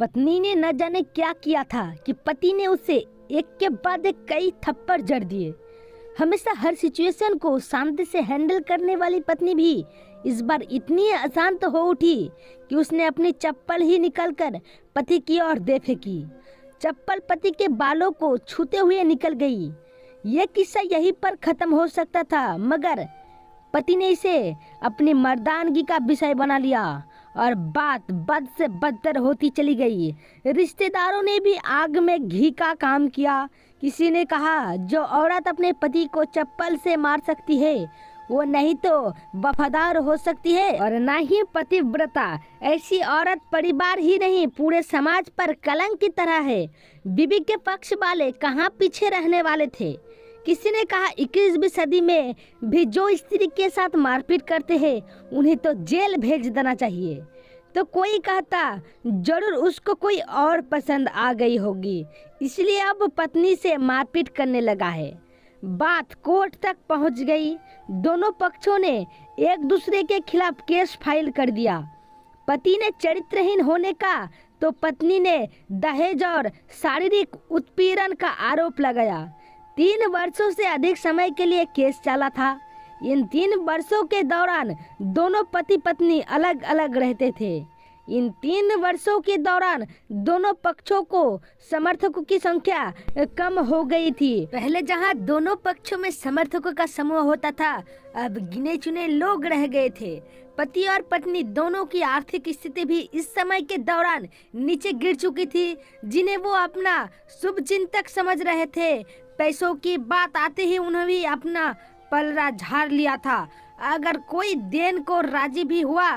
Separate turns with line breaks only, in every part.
पत्नी ने न जाने क्या किया था कि पति ने उसे एक के बाद एक कई थप्पड़ जड़ दिए। हमेशा हर सिचुएशन को शांति से हैंडल करने वाली पत्नी भी इस बार इतनी अशांत हो उठी कि उसने अपनी चप्पल ही निकालकर पति की ओर दे फेंकी। चप्पल पति के बालों को छूते हुए निकल गई। यह किस्सा यहीं पर खत्म हो सकता था, मगर पति ने इसे अपनी मर्दानगी का विषय बना लिया और बात बद से बदतर होती चली गई। रिश्तेदारों ने भी आग में घी का काम किया। किसी ने कहा जो औरत अपने पति को चप्पल से मार सकती है वो नहीं तो वफादार हो सकती है और ना ही पतिव्रता। ऐसी औरत परिवार ही नहीं पूरे समाज पर कलंक की तरह है। बीबी के पक्ष वाले कहाँ पीछे रहने वाले थे। किसी ने कहा 21वीं सदी में भी जो स्त्री के साथ मारपीट करते हैं उन्हें तो जेल भेज देना चाहिए। तो कोई कहता जरूर उसको कोई और पसंद आ गई होगी, इसलिए अब पत्नी से मारपीट करने लगा है। बात कोर्ट तक पहुंच गई। दोनों पक्षों ने एक दूसरे के खिलाफ केस फाइल कर दिया। पति ने चरित्रहीन होने का तो पत्नी ने दहेज और शारीरिक उत्पीड़न का आरोप लगाया। 3 वर्षों से अधिक समय के लिए केस चला था। इन 3 वर्षों के दौरान दोनों पति पत्नी अलग अलग रहते थे। इन 3 वर्षों के दौरान दोनों पक्षों को समर्थकों की संख्या कम हो गई थी। पहले जहां दोनों पक्षों में समर्थकों का समूह होता था, अब गिने चुने लोग रह गए थे। पति और पत्नी दोनों की आर्थिक स्थिति भी इस समय के दौरान नीचे गिर चुकी थी, जिन्हें वो अपना शुभ चिंतक समझ रहे थे। पैसों की बात आते ही उन्हें भी अपना पलड़ा झाड़ लिया था। अगर कोई देन को राजी भी हुआ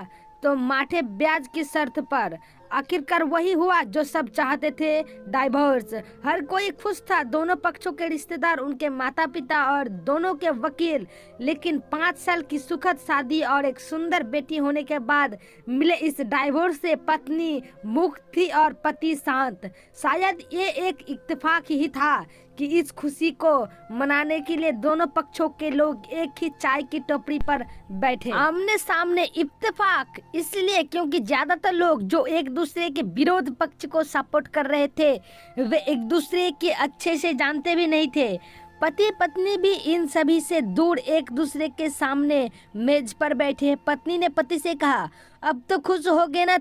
तो माठे ब्याज की शर्त पर। आखिरकार वही हुआ जो सब चाहते थे, डाइवोर्स। हर कोई खुश था, दोनों पक्षों के रिश्तेदार, उनके माता पिता और दोनों के वकील। लेकिन 5 साल की सुखद शादी और एक सुंदर बेटी होने के बाद मिले इस डाइवोर्स से पत्नी मुक्त थी और पति शांत। शायद ये एक इत्तेफाक ही था कि इस खुशी को मनाने के लिए दोनों पक्षों के लोग एक ही चाय की टोकरी पर बैठे। आमने सामने इत्तेफाक इसलिए क्योंकि ज्यादातर लोग जो एक दूसरे के विरोध पक्ष को सपोर्ट कर रहे थे वे एक दूसरे के अच्छे से जानते भी नहीं थे। पति पत्नी भी इन सभी से दूर एक दूसरे के सामने मेज पर बैठे। पत्नी ने पति से कहा, अब तो खुश हो गए ना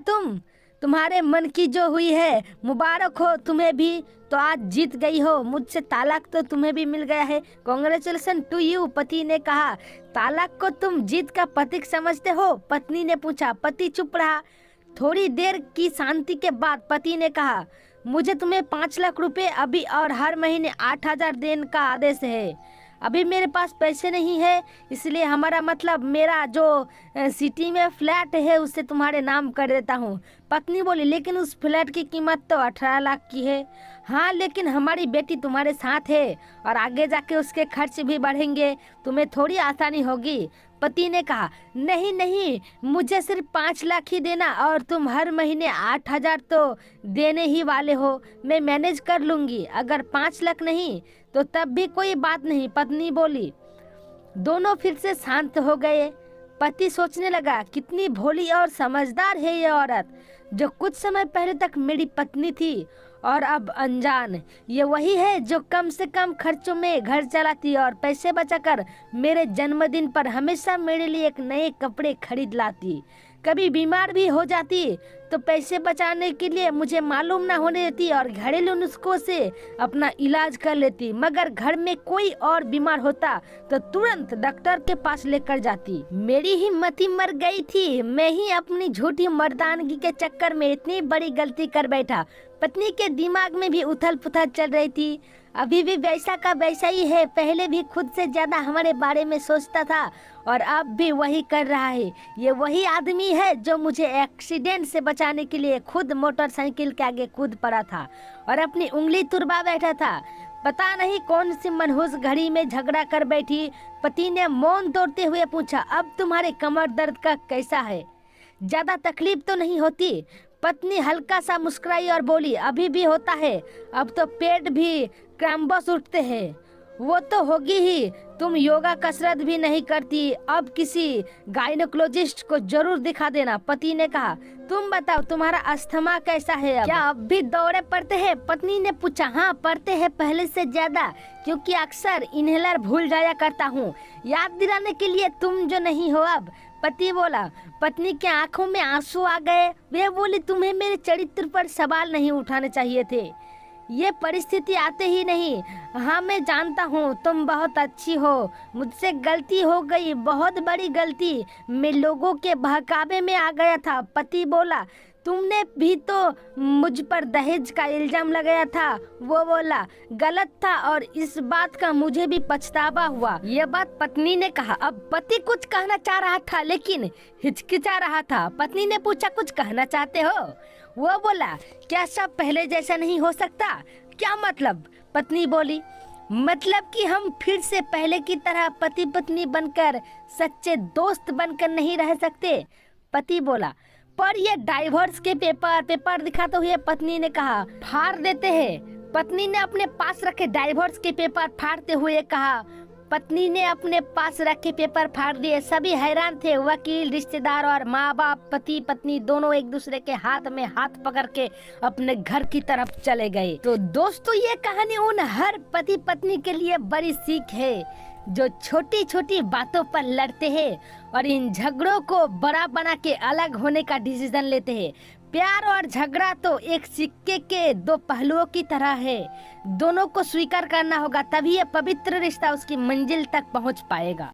तुम्हारे मन की जो हुई है, मुबारक हो तुम्हें भी। तो आज जीत गई हो, मुझसे तालाक तो तुम्हें भी मिल गया है, कांग्रेचुलेशन टू यू। पति ने कहा, तालाक को तुम जीत का प्रतीक समझते हो? पत्नी ने पूछा। पति चुप रहा। थोड़ी देर की शांति के बाद पति ने कहा, मुझे तुम्हें 5 लाख रुपए अभी और हर महीने 8,000 देने का आदेश है। अभी मेरे पास पैसे नहीं है, इसलिए हमारा मतलब मेरा जो सिटी में फ्लैट है उसे तुम्हारे नाम कर देता हूँ। पत्नी बोली, लेकिन उस फ्लैट की कीमत तो 18 लाख की है। हाँ, लेकिन हमारी बेटी तुम्हारे साथ है और आगे जाके उसके खर्च भी बढ़ेंगे, तुम्हें थोड़ी आसानी होगी। पति ने कहा, नहीं नहीं, मुझे सिर्फ 5 लाख ही देना और तुम हर महीने 8,000 तो देने ही वाले हो, मैं मैनेज कर लूँगी। अगर 5 लाख नहीं तो तब भी कोई बात नहीं, पत्नी बोली। दोनों फिर से शांत हो गए। पति सोचने लगा, कितनी भोली और समझदार है ये औरत, जो कुछ समय पहले तक मेरी पत्नी थी और अब अनजान। ये वही है जो कम से कम खर्चों में घर चलाती और पैसे बचाकर मेरे जन्मदिन पर हमेशा मेरे लिए एक नए कपड़े खरीद लाती। कभी बीमार भी हो जाती तो पैसे बचाने के लिए मुझे मालूम ना होने देती और घरेलू नुस्खों से अपना इलाज कर लेती। मगर घर में कोई और बीमार होता तो तुरंत डॉक्टर के पास लेकर जाती। मेरी ही मति मर गई थी, मैं ही अपनी झूठी मर्दानगी के चक्कर में इतनी बड़ी गलती कर बैठा। पत्नी के दिमाग में भी उथल पुथल चल रही थी। अभी भी वैसा का वैसा ही है, पहले भी खुद से ज्यादा हमारे बारे में सोचता था और अब भी वही कर रहा है। ये वही आदमी है जो मुझे एक्सीडेंट से बचाने के लिए खुद मोटरसाइकिल के आगे कूद पड़ा था और अपनी उंगली तुरवा बैठा था। पता नहीं कौन सी मनहूस घड़ी में झगड़ा कर बैठी। पति ने मौन तोड़ते हुए पूछा, अब तुम्हारे कमर दर्द का कैसा है? ज्यादा तकलीफ तो नहीं होती? पत्नी हल्का सा मुस्कुराई और बोली, अभी भी होता है, अब तो पेट भी क्रैम्बस उठते हैं। वो तो होगी ही, तुम योगा कसरत भी नहीं करती, अब किसी गायनोकोलॉजिस्ट को जरूर दिखा देना। पति ने कहा, तुम बताओ तुम्हारा अस्थमा कैसा है अब? क्या अब भी दौरे पड़ते हैं? पत्नी ने पूछा। हाँ पड़ते हैं, पहले से ज्यादा, क्योंकि अक्सर इन्हेलर भूल जाया करता हूँ, याद दिलाने के लिए तुम जो नहीं हो अब। पति बोला। पत्नी के आंखों में आंसू आ गए। वे बोली, तुम्हें मेरे चरित्र पर सवाल नहीं उठाने चाहिए थे, ये परिस्थिति आते ही नहीं। हाँ मैं जानता हूँ तुम बहुत अच्छी हो, मुझसे गलती हो गई, बहुत बड़ी गलती, मैं लोगों के बहकावे में आ गया था। पति बोला, तुमने भी तो मुझ पर दहेज का इल्जाम लगाया था। वो बोला, गलत था और इस बात का मुझे भी पछतावा हुआ। ये बात पत्नी ने कहा। अब पति कुछ कहना चाह रहा था लेकिन हिचकिचा रहा था। पत्नी ने पूछा, कुछ कहना चाहते हो? वो बोला, क्या सब पहले जैसा नहीं हो सकता? क्या मतलब? पत्नी बोली, मतलब कि हम फिर से पहले की तरह पति पत्नी बनकर सच्चे दोस्त बनकर नहीं रह सकते? पति बोला, पर ये डाइवोर्स के पेपर दिखाते हुए पत्नी ने कहा, फाड़ देते हैं। पत्नी ने अपने पास रखे डाइवोर्स के पेपर फाड़ते हुए कहा। पत्नी ने अपने पास रखे पेपर फाड़ दिए। सभी हैरान थे। वकील, रिश्तेदार और माँ बाप, पति पत्नी दोनों एक दूसरे के हाथ में हाथ पकड़ के अपने घर की तरफ चले गए। तो दोस्तों, ये कहानी उन हर पति पत्नी के लिए बड़ी सीख है जो छोटी छोटी बातों पर लड़ते हैं और इन झगड़ों को बड़ा बना के अलग होने का डिसीजन लेते हैं। प्यार और झगड़ा तो एक सिक्के के दो पहलुओं की तरह है, दोनों को स्वीकार करना होगा, तभी ये पवित्र रिश्ता उसकी मंजिल तक पहुंच पाएगा।